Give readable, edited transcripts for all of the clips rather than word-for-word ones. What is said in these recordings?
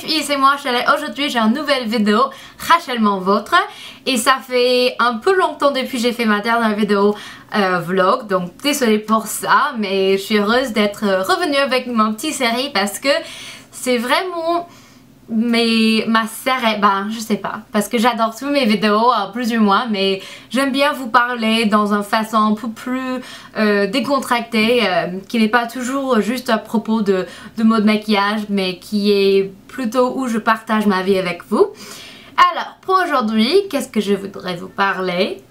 filles, c'est moi Rachel et aujourd'hui j'ai une nouvelle vidéo Rachelment Vôtre et ça fait un peu longtemps depuis que j'ai fait ma dernière vidéo vlog, donc désolée pour ça, mais je suis heureuse d'être revenue avec mon petit série parce que c'est vraiment ma série, je sais pas, parce que j'adore toutes mes vidéos, plus ou moins, mais j'aime bien vous parler dans une façon un peu plus décontractée, qui n'est pas toujours juste à propos de mode maquillage, mais qui est plutôt où je partage ma vie avec vous. Alors pour aujourd'hui, qu'est-ce que je voudrais vous parler?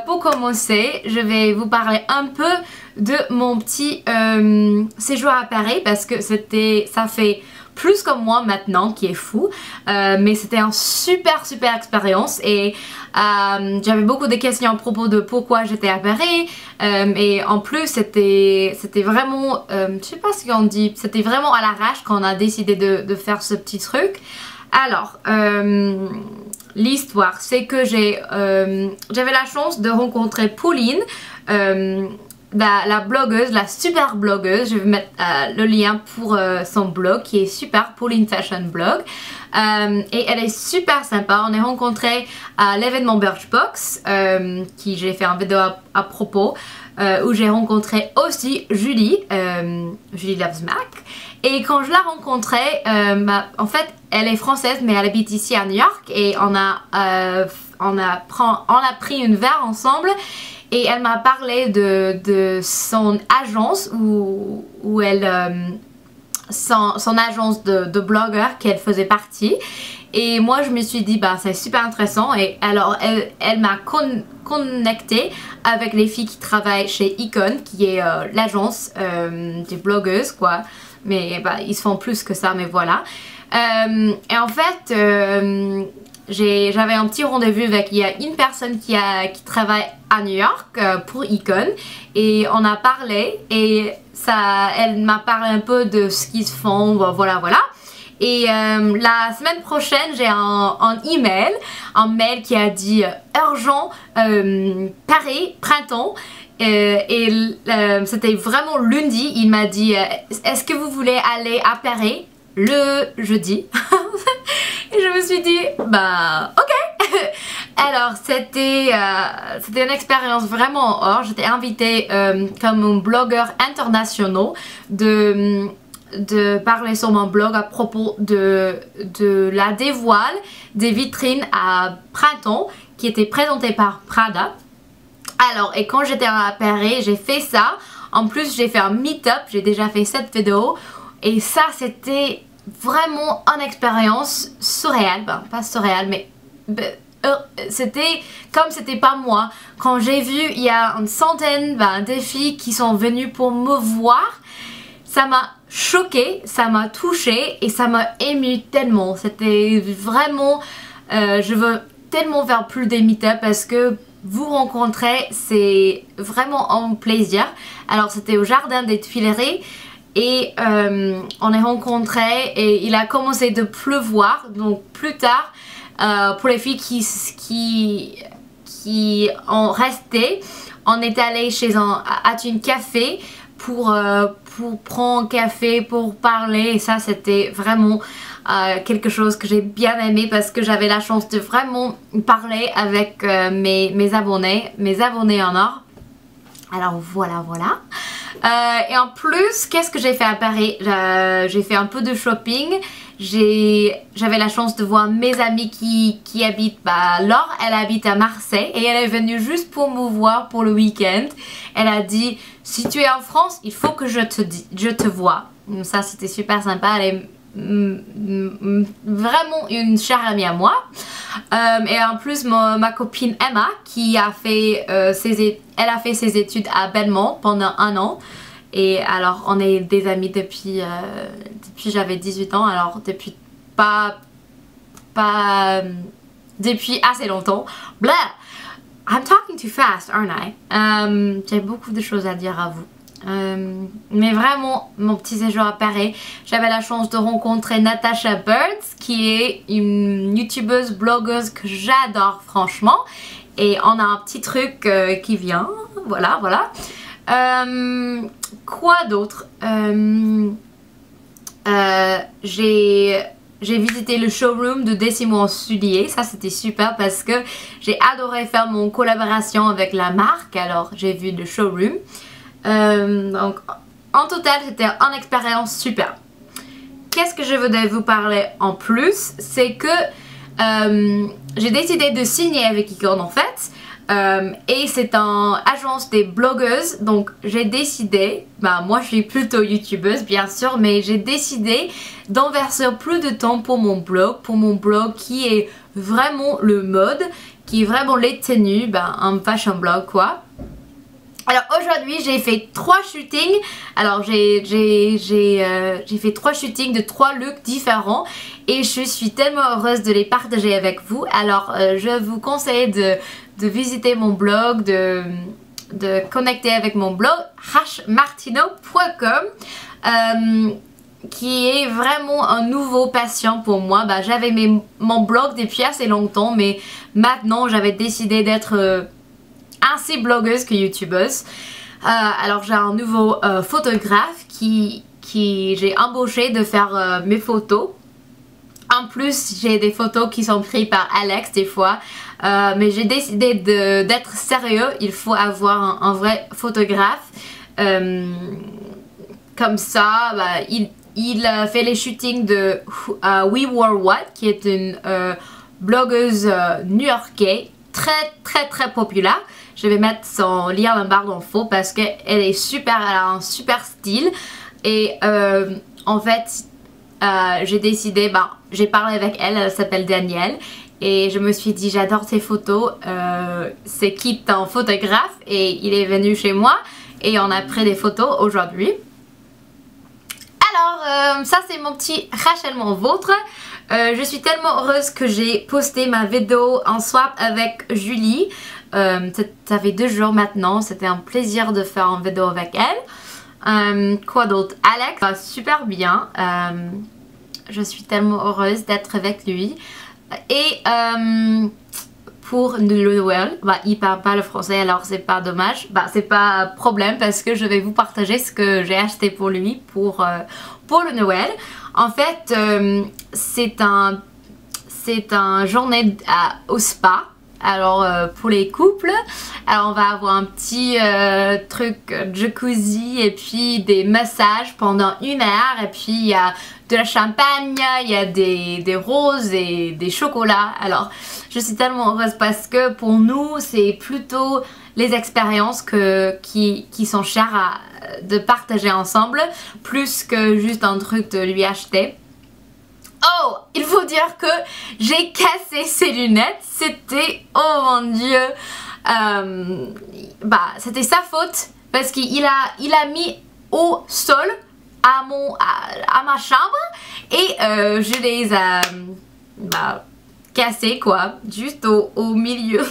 Pour commencer, je vais vous parler un peu de mon petit séjour à Paris parce que ça fait plus comme moi maintenant, qui est fou, mais c'était une super expérience et j'avais beaucoup de questions à propos de pourquoi j'étais à Paris et en plus c'était vraiment, je sais pas ce qu'on dit, c'était vraiment à l'arrache quand on a décidé de faire ce petit truc. Alors, l'histoire, c'est que j'avais la chance de rencontrer Pauline, la blogueuse, la super blogueuse. Je vais mettre le lien pour son blog qui est super, Pauline Fashion Blog. Et elle est super sympa. On est rencontrés à l'événement Birchbox, qui j'ai fait une vidéo à propos, où j'ai rencontré aussi Julie, Julie Loves Mac. Et quand je la rencontrais, en fait elle est française mais elle habite ici à New York et on a pris une verre ensemble. Et elle m'a parlé de son agence où elle, son agence de blogueur qu'elle faisait partie. Et moi je me suis dit c'est super intéressant et alors elle m'a connectée avec les filles qui travaillent chez Icon qui est l'agence des blogueuses quoi. Mais ils se font plus que ça mais voilà. Et en fait j'avais un petit rendez-vous avec une personne qui travaille à New York pour Icon et on a parlé et elle m'a parlé un peu de ce qu'ils font, voilà. Et la semaine prochaine j'ai un mail qui a dit urgent Paris printemps. Et c'était vraiment lundi, il m'a dit est-ce que vous voulez aller à Paris le jeudi? Et je me suis dit ok. Alors c'était une expérience vraiment hors. J'étais invitée comme un blogueur international de parler sur mon blog à propos de la dévoile des vitrines à printemps qui était présentée par Prada. Alors et quand j'étais à Paris j'ai fait ça. En plus j'ai fait un meet-up, j'ai déjà fait cette vidéo et ça c'était vraiment une expérience surréelle, pas surréelle mais c'était comme c'était pas moi. Quand j'ai vu il y a une centaine de filles qui sont venues pour me voir, ça m'a choquée, ça m'a touchée et ça m'a émue tellement. C'était vraiment, je veux tellement faire plus des meet-up parce que vous rencontrer c'est vraiment un plaisir. Alors c'était au jardin des Tuileries. Et on est rencontrés et il a commencé de pleuvoir. Donc plus tard, pour les filles qui ont resté, on est allé à un café pour prendre un café, pour parler. Et ça c'était vraiment quelque chose que j'ai bien aimé parce que j'avais la chance de vraiment parler avec mes abonnés en or. Alors voilà. Et en plus, qu'est-ce que j'ai fait à Paris? J'ai fait un peu de shopping. J'avais la chance de voir mes amies qui habitent. Laure, elle habite à Marseille et elle est venue juste pour me voir pour le week-end. Elle a dit si tu es en France, il faut que je te vois. Ça c'était super sympa. Elle est vraiment une chère amie à moi. Et en plus ma copine Emma qui a fait ses études à Belmont pendant 1 an et alors on est des amis depuis j'avais 18 ans, alors depuis depuis assez longtemps. Blah, I'm talking too fast, aren't I? J'ai beaucoup de choses à dire à vous. Mais vraiment mon petit séjour à Paris, j'avais la chance de rencontrer Natasha Birds qui est une youtubeuse blogueuse que j'adore franchement et on a un petit truc qui vient, voilà. Quoi d'autre? J'ai j'ai visité le showroom de Decimo en souliers. Ça c'était super parce que j'ai adoré faire mon collaboration avec la marque. Alors j'ai vu le showroom. Donc en total c'était une expérience super. Qu'est-ce que je voudrais vous parler en plus? C'est que j'ai décidé de signer avec Icon en fait. Et c'est une agence des blogueuses, donc j'ai décidé, moi je suis plutôt youtubeuse bien sûr, mais j'ai décidé d'investir plus de temps pour mon blog qui est vraiment le mode, qui est vraiment les tenues, un fashion blog quoi. Alors aujourd'hui j'ai fait 3 shootings, alors j'ai fait 3 shootings de 3 looks différents et je suis tellement heureuse de les partager avec vous. Alors je vous conseille de visiter mon blog, de connecter avec mon blog hmartino.com qui est vraiment un nouveau passion pour moi. J'avais mon blog depuis assez longtemps mais maintenant j'avais décidé d'être ainsi blogueuse que youtubeuse. Alors j'ai un nouveau photographe qui j'ai embauché de faire mes photos. En plus j'ai des photos qui sont prises par Alex des fois. Mais j'ai décidé d'être sérieux. Il faut avoir un vrai photographe. Comme ça il fait les shootings de We Wore What qui est une blogueuse new-yorkaise très populaire. Je vais mettre son lien en barre d'infos parce qu'elle est super, elle a un super style. Et en fait, j'ai décidé, j'ai parlé avec elle, elle s'appelle Danielle. Et je me suis dit, j'adore tes photos, c'est qui ton photographe? Et il est venu chez moi et on a pris des photos aujourd'hui. Alors, ça c'est mon petit rachètement vôtre. Je suis tellement heureuse que j'ai posté ma vidéo en swap avec Julie. Ça fait 2 jours maintenant, c'était un plaisir de faire une vidéo avec elle. Quoi d'autre? Alex va super bien. Je suis tellement heureuse d'être avec lui. Et pour le Noël, il parle pas le français alors c'est pas dommage, c'est pas un problème parce que je vais vous partager ce que j'ai acheté pour lui pour le Noël. En fait c'est un journée au spa. Alors pour les couples, alors on va avoir un petit truc jacuzzi et puis des massages pendant 1 heure et puis il y a de la champagne, il y a des roses et des chocolats. Alors je suis tellement heureuse parce que pour nous c'est plutôt les expériences qui sont chères de partager ensemble plus que juste un truc de lui acheter. Oh, il faut dire que j'ai cassé ses lunettes. C'était, oh mon dieu, c'était sa faute parce qu'il a mis au sol à ma chambre et je les ai cassées quoi, juste au milieu.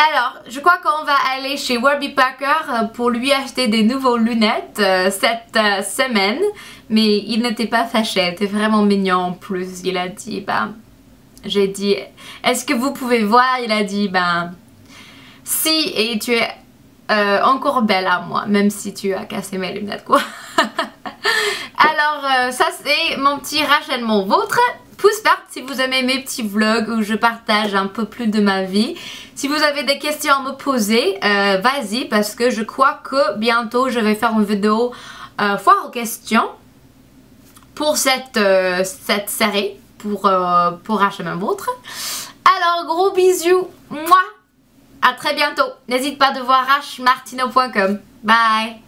Alors, je crois qu'on va aller chez Warby Parker pour lui acheter des nouvelles lunettes cette semaine. Mais il n'était pas fâché, il était vraiment mignon en plus. Il a dit, j'ai dit, est-ce que vous pouvez voir? Il a dit, si, et tu es encore belle à moi, même si tu as cassé mes lunettes quoi. Alors, ça c'est mon petit rachètement vôtre. Pouce vert si vous aimez mes petits vlogs où je partage un peu plus de ma vie. Si vous avez des questions à me poser, vas-y parce que je crois que bientôt je vais faire une vidéo foire aux questions pour cette série, pour rachètement vôtre. Alors gros bisous, moi, à très bientôt. N'hésite pas de voir hmartino.com. Bye.